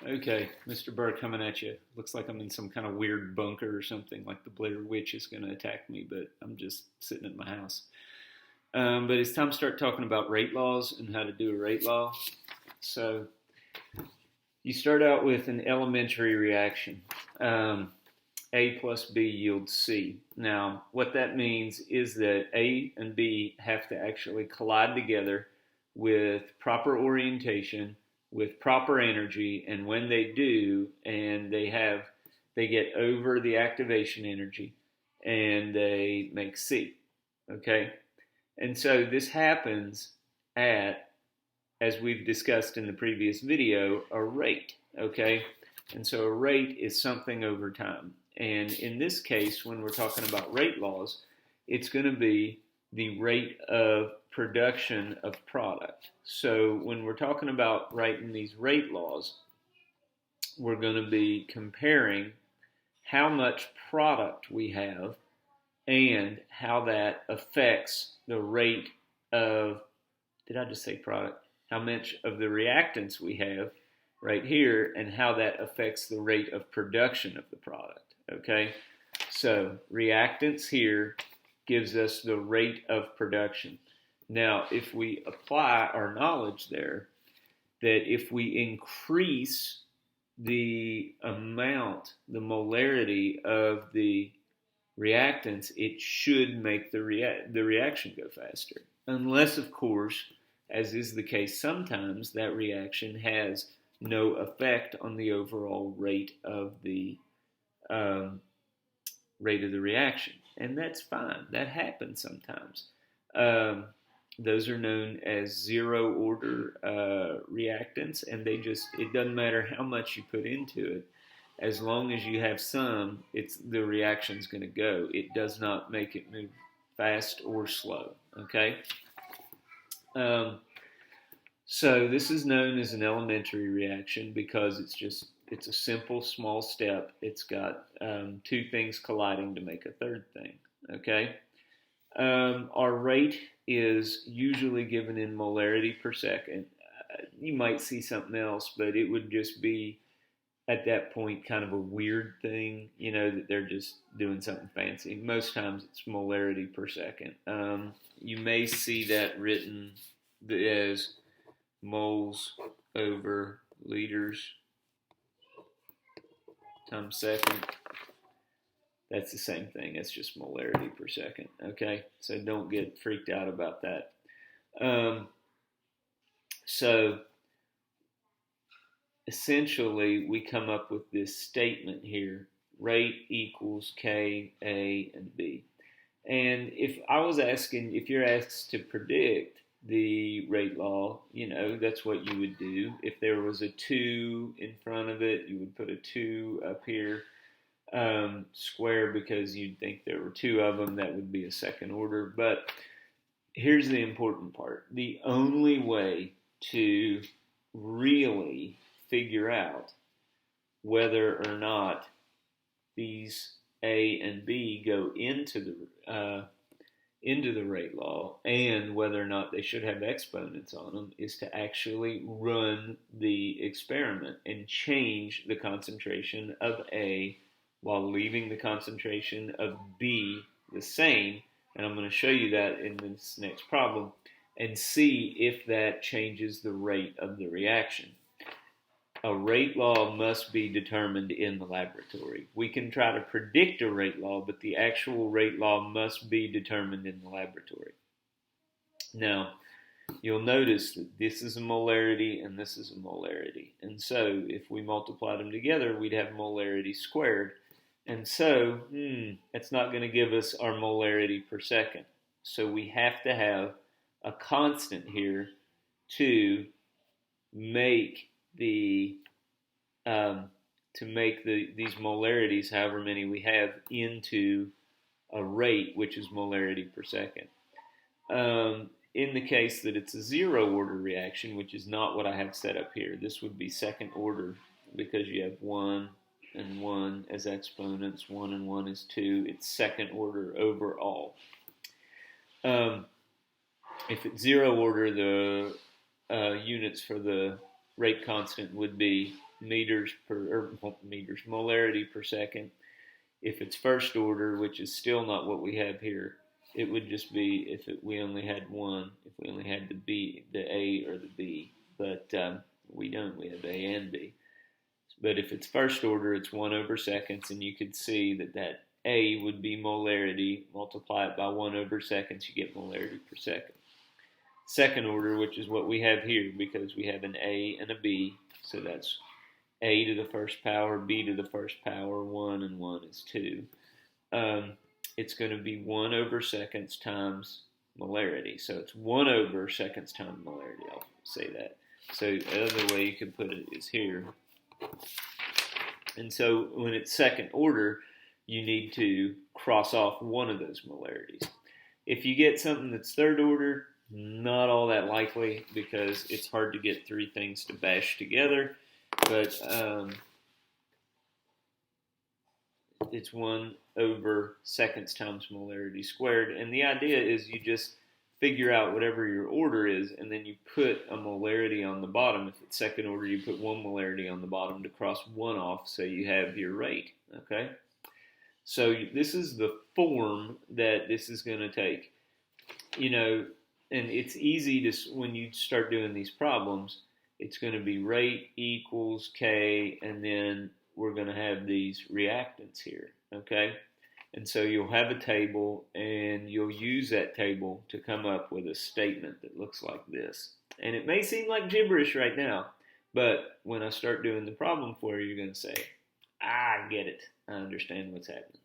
Okay, Mr. Burr coming at you. Looks like I'm in some kind of weird bunker or something, like the Blair Witch is going to attack me, but I'm just sitting at my house. But it's time to start talking about rate laws and how to do a rate law. So you start out with an elementary reaction. A plus B yields C. Now, what that means is that A and B have to actually collide together with proper orientation, with proper energy, and when they do, and they get over the activation energy, and they make C. Okay, and so this happens at, as we've discussed in the previous video, a rate. Okay, and so a rate is something over time. And in this case, when we're talking about rate laws, it's going to be the rate of production of product. So when we're talking about writing these rate laws, we're going to be comparing how much product we have and how that affects the rate of, did I just say product? How much of the reactants we have right here and how that affects the rate of production of the product. Okay, so reactants here gives us the rate of production. Now, if we apply our knowledge there, that if we increase the amount, the molarity of the reactants, it should make the reaction go faster. Unless, of course, as is the case sometimes, that reaction has no effect on the overall rate of the reaction, and that's fine. That happens sometimes. Those are known as zero order reactants, and it doesn't matter how much you put into it, as long as you have some, the reaction's going to go. It does not make it move fast or slow. Okay. So this is known as an elementary reaction because it's a simple, small step. It's got two things colliding to make a third thing, okay? Our rate is usually given in molarity per second. You might see something else, but it would just be, at that point, kind of a weird thing, that they're just doing something fancy. Most times it's molarity per second. You may see that written as moles over liters times second. That's the same thing. It's just molarity per second. Okay, so don't get freaked out about that. So essentially, we come up with this statement here: rate equals K, A, and B. And if you're asked to predict the rate law, that's what you would do. If there was a 2 in front of it, you would put a 2 up here, square, because you'd think there were 2 of them. That would be a second order. But here's the important part. The only way to really figure out whether or not these A and B go into the rate law, and whether or not they should have exponents on them, is to actually run the experiment and change the concentration of A while leaving the concentration of B the same. And I'm going to show you that in this next problem, and see if that changes the rate of the reaction. A rate law must be determined in the laboratory. We can try to predict a rate law, but the actual rate law must be determined in the laboratory. Now, you'll notice that this is a molarity and this is a molarity. And so, if we multiply them together, we'd have molarity squared. And so, that's not going to give us our molarity per second. So we have to have a constant here to make these molarities, however many we have, into a rate, which is molarity per second. In the case that it's a zero order reaction, which is not what I have set up here, this would be second order because you have 1 and 1 as exponents. 1 and 1 is 2. It's second order overall. If it's zero order, the units for the rate constant would be molarity per second. If it's first order, which is still not what we have here, it would just be we only had one, if we only had the A or the B, but we don't, we have A and B. But if it's first order, it's 1 over seconds, and you could see that A would be molarity, multiply it by 1 over seconds, you get molarity per second. Second order, which is what we have here, because we have an A and a B, so that's A to the first power, B to the first power, 1 and 1 is 2. It's going to be 1 over seconds times molarity. So it's 1 over seconds times molarity, I'll say that. So the other way you can put it is here. And so when it's second order, you need to cross off one of those molarities. If you get something that's third order, not all that likely, because it's hard to get three things to bash together. But it's 1 over seconds times molarity squared. And the idea is you just figure out whatever your order is, and then you put a molarity on the bottom. If it's second order, you put 1 molarity on the bottom to cross 1 off, so you have your rate, okay? So this is the form that this is going to take. You know, and it's easy to, when you start doing these problems, it's going to be rate equals K, and then we're going to have these reactants here, okay? And so you'll have a table, and you'll use that table to come up with a statement that looks like this. And it may seem like gibberish right now, but when I start doing the problem for you, you're going to say, I get it. I understand what's happening.